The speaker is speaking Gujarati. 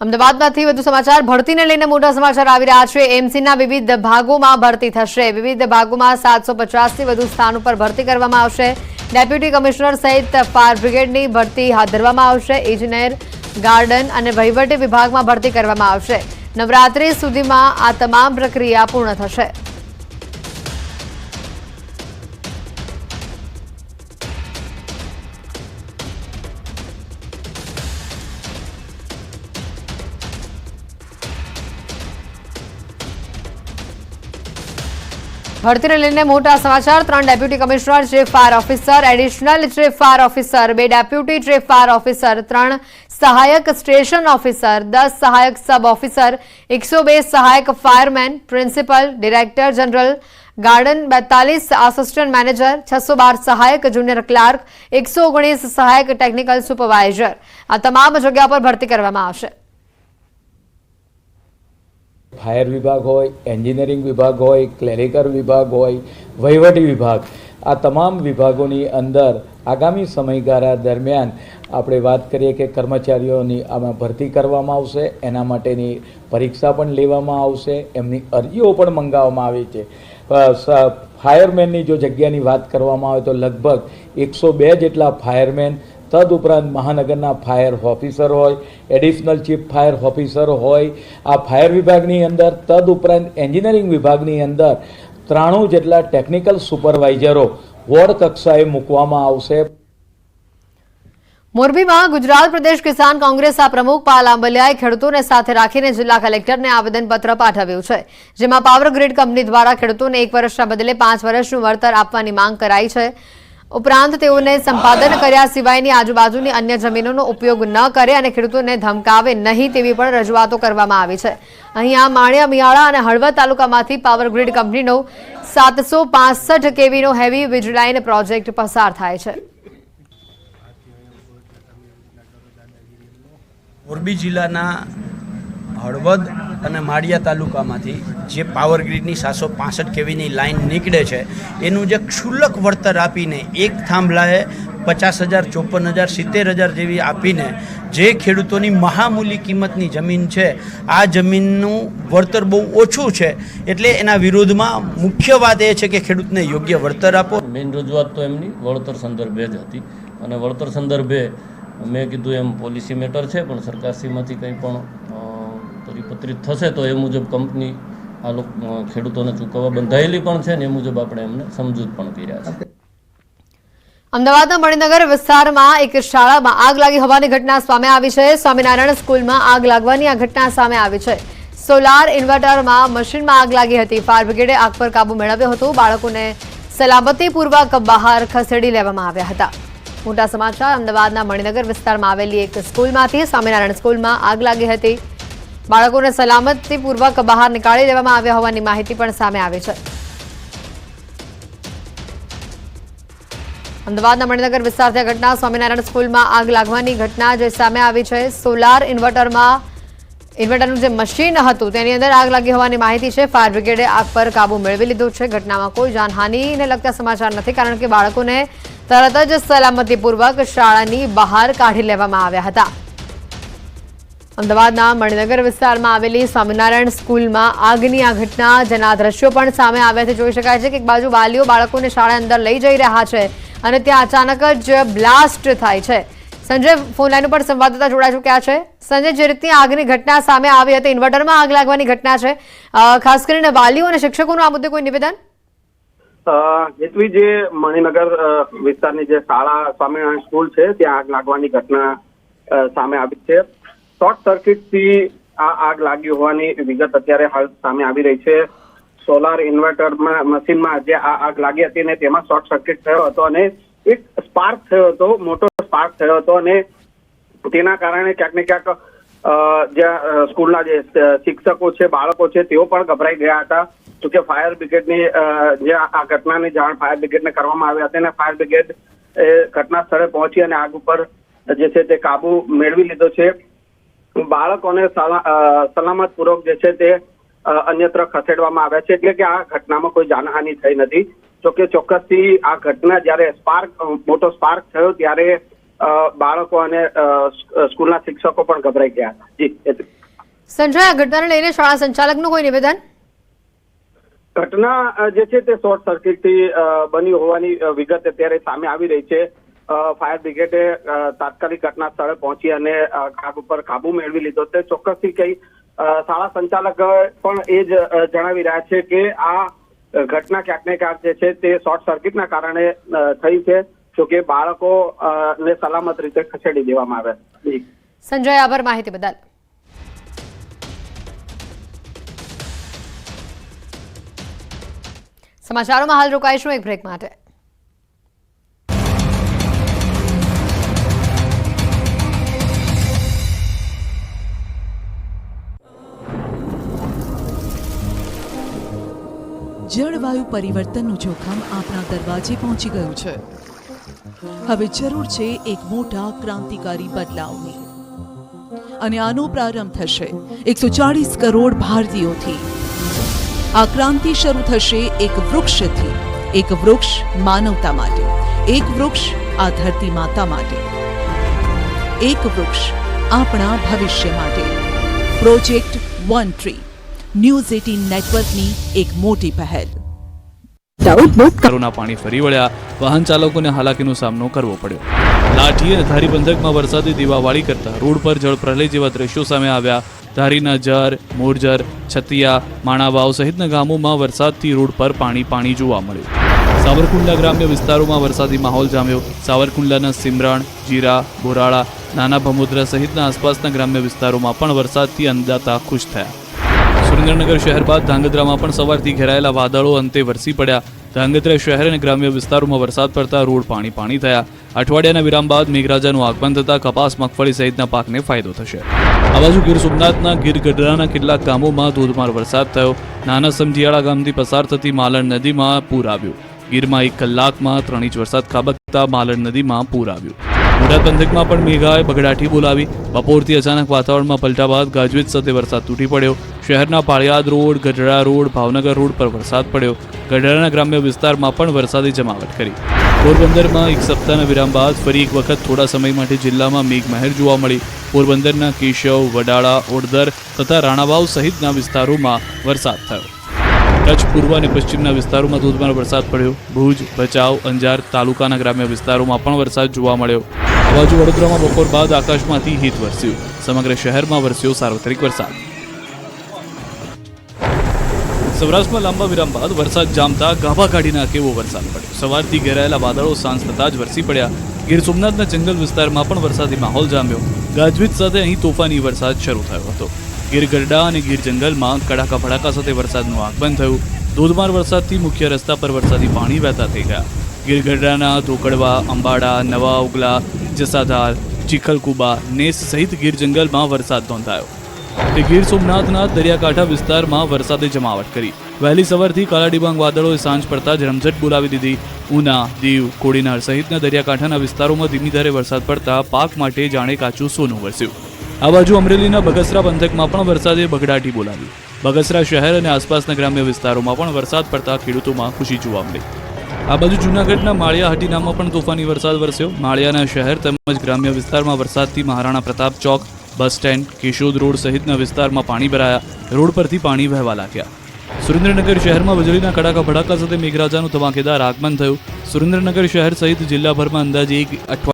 અમદાવાદમાંથી વધુ સમાચાર ભરતીને લઈને મોટા સમાચાર આવી રહ્યા છે। એમસીના વિવિધ ભાગોમાં ભરતી થશે। વિવિધ ભાગોમાં 750 થી વધુ સ્થાન ઉપર ભરતી કરવામાં આવશે। ડેપ્યુટી કમિશનર સહિત ફાયર બ્રિગેડની ભરતી હાથ ધરવામાં આવશે। ઇજનેર, ગાર્ડન અને વહીવટી વિભાગમાં ભરતી કરવામાં આવશે। નવરાત્રી સુધીમાં આ તમામ પ્રક્રિયા પૂર્ણ થશે। ભરતીને લઈને મોટા સમાચાર। 3 deputy commissioner, chief fire officer, additional chief fire officer, 2 deputy chief fire officer, 3 સહાયક સ્ટેશન ઓફિસર, 10 સહાયક સબ ઓફિસર, 102 સહાયક fireman, principal, director general garden, 42 assistant manager, 612 સહાયક જુનિયર ક્લાર્ક, 119 સહાયક ટેકનિકલ સુપરવાઇઝર આ તમામ જગ્યા પર ભરતી કરવામાં આવશે। फायर विभाग होय, एंजीनियरिंग विभाग होय, क्लेरिकल विभाग होय, वहीवटी विभाग आ तमाम विभागोनी अंदर आगामी समयगाळा दरमियान આપણે વાત કરીએ કે કર્મચારીઓની આમાં ભરતી કરવામાં આવશે। એના માટેની પરીક્ષા પણ લેવામાં આવશે। એમની અરજીઓ પણ મંગાવવામાં આવી છે। ફાયરમેનની જો જગ્યાની વાત કરવામાં આવે તો લગભગ 102 જેટલા ફાયરમેન, તદુપરાંત મહાનગરના ફાયર ઓફિસર હોય, એડિશનલ ચીફ ફાયર ઓફિસર હોય, આ ફાયર વિભાગની અંદર તદુપરાંત એન્જિનિયરિંગ વિભાગની અંદર 93 જેટલા ટેકનિકલ સુપરવાઇઝરો વોર્ડ કક્ષાએ મૂકવામાં આવશે। મોરબીમાં ગુજરાત પ્રદેશ કિસાન કોંગ્રેસના પ્રમુખ પાલ આંબલિયાએ ખેડૂતોને સાથે રાખીને જિલ્લા કલેક્ટરને આવેદનપત્ર પાઠવ્યું છે, જેમાં પાવર ગ્રીડ કંપની દ્વારા ખેડૂતોને 1 વર્ષના બદલે 5 વર્ષનું વળતર આપવાની માંગ કરાઈ છે। ઉપરાંત તેઓને સંપાદન કર્યા સિવાયની આજુબાજુની અન્ય જમીનોનો ઉપયોગ ન કરે અને ખેડૂતોને ધમકાવે નહીં તેવી પણ રજૂઆતો કરવામાં આવી છે। અહીંયા માણિયા, મિયાળા અને હળવદ તાલુકામાંથી પાવર ગ્રીડ કંપનીનો 765 કેવીનો હેવી વીજ લાઇન પ્રોજેક્ટ પસાર થાય છે। મોરબી જિલ્લાના હળવદ અને માળિયા તાલુકામાંથી જે પાવર ગ્રીડની 765 કેવીની લાઇન નીકળે છે એનું જે ક્ષુલ્લક વળતર આપીને એક થાંભલાએ 50,000, 54,000, 70,000 જેવી આપીને જે ખેડૂતોની મહામૂલી કિંમતની જમીન છે આ જમીનનું વળતર બહુ ઓછું છે, એટલે એના વિરોધમાં મુખ્ય વાત એ છે કે ખેડૂતને યોગ્ય વળતર આપો। મેઇન રજૂઆત તો એમની વળતર સંદર્ભે જ હતી અને વળતર સંદર્ભે મેં કીધું એમ પોલિસી મેટર છે, પણ સરકારશ્રીમાંથી કંઈ પણ પરિપત્રિત થશે તો એ મુજબ કંપની આ લોકો ખેડૂતોને ચૂકવવા બંધાયેલી પણ છે ને એ મુજબ આપણે એમને સમજૂત પણ કર્યા છે। અમદાવાદના મણિનગર વિસ્તારમાં એક શાળામાં આગ લાગી હોવાની ઘટના સામે આવી છે। સ્વામિનારાયણ સ્કૂલમાં આગ લાગવાની આ ઘટના સામે આવી છે। સોલાર ઇન્વર્ટરમાં મશીનમાં આગ લાગી હતી। ફાયર બ્રિગેડે આગ પર કાબુ મેળવ્યો હતો। બાળકોને સલામતીપૂર્વક બહાર ખસેડી લેવામાં આવ્યા હતા। મોટા સમાચાર। અમદાવાદના મણિનગર વિસ્તારમાં આવેલી એક સ્કૂલમાંથી સ્વામિનારાયણ સ્કૂલમાં આગ લાગી હતી। બાળકોને સલામતીપૂર્વક બહાર નીકાળી લેવામાં આવ્યા હોવાની માહિતી પણ સામે આવી છે। અમદાવાદના મણિનગર વિસ્તારથી આ ઘટના સ્વામિનારાયણ સ્કૂલમાં આગ લાગવાની ઘટના જે સામે આવી છે। સોલાર ઇન્વર્ટરનું જે મશીન હતું તેની અંદર આગ લાગી હોવાની માહિતી છે। ફાયર બ્રિગેડે આગ પર કાબુ મેળવી લીધો છે। ઘટનામાં કોઈ જાનહાનિને લગતા સમાચાર નથી, કારણ કે બાળકોને તરત જ સલામતીપૂર્વક શાળાની બહાર કાઢી લેવામાં આવ્યા હતા। અમદાવાદના મણિનગર વિસ્તારમાં આવેલી સ્વામિનારાયણ સ્કૂલમાં આગની આ ઘટના, જેના દ્રશ્યો પણ સામે આવ્યા છે। જોઈ શકાય છે કે એક બાજુ વાલીઓ બાળકોને શાળા અંદર લઈ જઈ રહ્યા છે અને ત્યાં અચાનક જ બ્લાસ્ટ થાય છે। સંજય ફોનલાઈન ઉપર સંવાદદાતા જોડાઈ ચૂક્યા છે। સંજય, જે રીતની આગની ઘટના સામે આવી હતી, ઇન્વર્ટરમાં આગ લાગવાની ઘટના છે, ખાસ કરીને વાલીઓ અને શિક્ષકોનું આ મુદ્દે કોઈ નિવેદન? જેટલી જે મણિનગર વિસ્તારની જે શાળા સ્વામિનારાયણ સ્કૂલ છે ત્યાં આગ લાગવાની ઘટના સામે આવી છે। શોર્ટ સર્કિટથી આ આગ લાગી હોવાની વિગત અત્યારે હાલ સામે આવી રહી છે। સોલાર ઇન્વર્ટરમાં મશીનમાં જે આ આગ લાગી હતી ને તેમાં શોર્ટ સર્કિટ થયો હતો અને એક સ્પાર્ક થયો હતો, મોટો સ્પાર્ક થયો હતો અને તેના કારણે ક્યાંક ને ક્યાંક જ્યાં સ્કૂલના જે શિક્ષકો છે, બાળકો છે, તેઓ પણ ગભરાઈ ગયા હતા। તો કે ફાયર બ્રિગેડની જે આ ઘટનાની જાણ ફાયર બ્રિગેડને કરવામાં આવી હતી અને ફાયર બ્રિગેડ ઘટના સ્થળે પહોંચી અને આગ ઉપર જે છે તે કાબુ મેળવી લીધો છે। બાળકોને સલામત પૂર્વક જે છે તે અન્યત્ર ખસેડવામાં આવ્યા છે, એટલે કે આ ઘટનામાં કોઈ જાનહાનિ થઈ નથી। જોકે ચોક્કસથી આ ઘટના જ્યારે મોટો સ્પાર્ક થયો ત્યારે બાળકો અને સ્કૂલના શિક્ષકો પણ ગભરાઈ ગયા હતા. જી હેતવી. સંજય, આ ઘટનાને લઈને શાળા સંચાલકનું કોઈ નિવેદન? ઘટના જે છે તે શોર્ટ સર્કિટથી બની હોવાની વિગત અત્યારે સામે આવી રહી છે. ફાયર બ્રિગેડે તાત્કાલિક ઘટના સ્થળે પહોંચી અને આગ ઉપર કાબુ મેળવી લીધો છે. ચોક્કસથી કઈ શાળા સંચાલક પણ એ જ જણાવી રહ્યા છે કે આ ઘટના ક્યાંક ને ક્યાંક જે છે તે શોર્ટ સર્કિટના કારણે થઈ છે. જોકે બાળકો ને સલામત રીતે ખસેડી દેવામાં આવ્યા. સંજય, આભાર માહિતી બદલ. સમાચારોમાં હાલ રોકાઈશું એક બ્રેક માટે. જળવાયુ પરિવર્તનનું જોખમ આપણા દરવાજે પહોંચી ગયું છે. હવે જરૂર છે એક મોટા ક્રાંતિકારી બદલાવની, અને આનો પ્રારંભ થશે 140 કરોડ ભારતીયોથી. આ ક્રાંતિ શરૂ થશે એક વૃક્ષથી. એક વૃક્ષ માનવતા માટે, એક વૃક્ષ આ ધરતી માતા માટે, એક વૃક્ષ આપણા ભવિષ્ય માટે. પ્રોજેક્ટ વન ટ્રી, ન્યૂઝ 18 નેટવર્કની એક મોટી પહેલ. કરોના પાણી ફરી વળ્યા, વાહન ચાલકોને હાલાકીનો સામનો કરવો પડ્યો. લાઠી અને ધારી પંથકમાં વરસાદી દીવાવાળી કરતા રોડ પર જળ પ્રલય જેવા દ્રશ્યો સામે આવ્યા. ધારીના જર, મોરજર, છતિયા, માણાવાવ સહિતના ગામોમાં વરસાદથી રોડ પર પાણી જોવા મળ્યું. સાવરકુંડલા ગ્રામ્ય વિસ્તારોમાં વરસાદી માહોલ જામ્યો. સાવરકુંડલાના સિમરણ, જીરા, બોરાળા, નાના ભમોદરા સહિતના આસપાસના ગ્રામ્ય વિસ્તારોમાં પણ વરસાદથી અંદાતા ખુશ થયા. સુરેન્દ્રનગર શહેર બાદ ધાંગધ્રામાં પણ સવારથી ઘેરાયેલા વાદળો અંતે વરસી પડ્યા. ધાંગધ્રા શહેર અને ગ્રામ્ય વિસ્તારોમાં વરસાદ પડતા રોડ પાણી થયા. અઠવાડિયાના વિરામ બાદ મેઘરાજાનું આગમન થતા કપાસ, મગફળી સહિતના પાકને ફાયદો થશે. આ બાજુ ગીર સોમનાથના ગીર ગઢડાના કેટલાક ગામોમાં ધોધમાર વરસાદ થયો. નાના સમઢિયાળા ગામથી પસાર થતી માલણ નદીમાં પૂર આવ્યું. ગીરમાં 1 કલાકમાં 3 ઇંચ વરસાદ ખાબકતા માલણ નદીમાં પૂર આવ્યું. બોટાદ પંથકમાં પણ મેઘાએ બગડાટી બોલાવી. બપોરથી અચાનક વાતાવરણમાં પલટા બાદ ગાજવીજ સાથે વરસાદ તૂટી પડ્યો. શહેરના Paliyad road, Gadhada road, Bhavnagar road પર વરસાદ પડ્યો. ગઢડાના ગ્રામ્ય વિસ્તારમાં પણ વરસાદી જમાવટ કરી. પોરબંદરમાં 1 સપ્તાહના વિરામ બાદ ફરી એક વખત થોડા સમય માટે જિલ્લામાં મેઘમહેર જોવા મળી. પોરબંદરના કેશવ, વડાળા, ઓડદર તથા રાણાવાવ સહિતના વિસ્તારોમાં વરસાદ થયો. કચ્છ પૂર્વ અને પશ્ચિમના વિસ્તારોમાં ધોધમાર વરસાદ પડ્યો. ભુજ, ભચાઉ, અંજાર તાલુકાના ગ્રામ્ય વિસ્તારોમાં પણ વરસાદ જોવા મળ્યો. આ બાજુ વડોદરામાં બપોર બાદ આકાશમાંથી હીત વરસ્યું. સમગ્ર શહેરમાં વરસ્યો સાર્વત્રિક વરસાદ. સૌરાષ્ટ્રમાં લાંબા વિરામ બાદ વરસાદ જામતા ગાભા કાઢી નાખે એવો વરસાદ પડ્યો. સવારથી ઘેરાયેલા વાદળો સાંજ થતાં જ વરસી પડ્યા. ગીર સોમનાથના જંગલ વિસ્તારમાં પણ વરસાદી માહોલ જામ્યો. ગાજવીજ સાથે અહીં તોફાની વરસાદ શરૂ થયો હતો. ગીર ગઢડા અને ગીર જંગલમાં કડાકા ભડાકા સાથે વરસાદનું આગમન થયું. ધોધમાર વરસાદથી મુખ્ય રસ્તા પર વરસાદી પાણી વહેતા થઈ ગયા. ગીર ગઢડાના ધોકડવા, અંબાડા, નવા ઉગલા, જસાધાર, ચીખલકુબા, નેસ સહિત ગીર જંગલમાં વરસાદ નોંધાયો. તે ગીર સોમનાથના દરિયાકાંઠા વિસ્તારમાં વરસાદે જમાવટ કરી. વહેલી સવારથી કાળા ડિબાંગ વાદળોએ સાંજ પડતા જ રમઝટ બોલાવી દીધી. ઉના, દીવ, કોડીનાર સહિતના દરિયાકાંઠાના વિસ્તારોમાં ધીમી ધારે વરસાદ પડતા પાક માટે જાણે કાચું સોનું વરસ્યું. આ બાજુ અમરેલીના બગસરા પંથકમાં પણ વરસાદે બગડાટી બોલાવી. બગસરા શહેર અને આસપાસના ગ્રામ્ય વિસ્તારોમાં પણ વરસાદ પડતા ખેડૂતોમાં ખુશી જોવા મળી. આ બાજુ જૂનાગઢના માળિયા હટીનામાં પણ તોફાની વરસાદ વરસ્યો. માળિયાના શહેર તેમજ ગ્રામ્ય વિસ્તારમાં વરસાદથી મહારાણા પ્રતાપ ચોક, બસ સ્ટેન્ડ, કેશોદ રોડ સહિતના વિસ્તારમાં પાણી ભરાયા. રોડ પરથી પાણી વહેવા લાગ્યા. સુરેન્દ્રનગર શહેરમાં વીજળીના કડાકા ભડાકા સાથે મેઘરાજાનું ધમાકેદાર આગમન થયું. સુરેન્દ્રનગર શહેર સહિત જિલ્લાભરમાં અંદાજે 1 અઠવાડિયા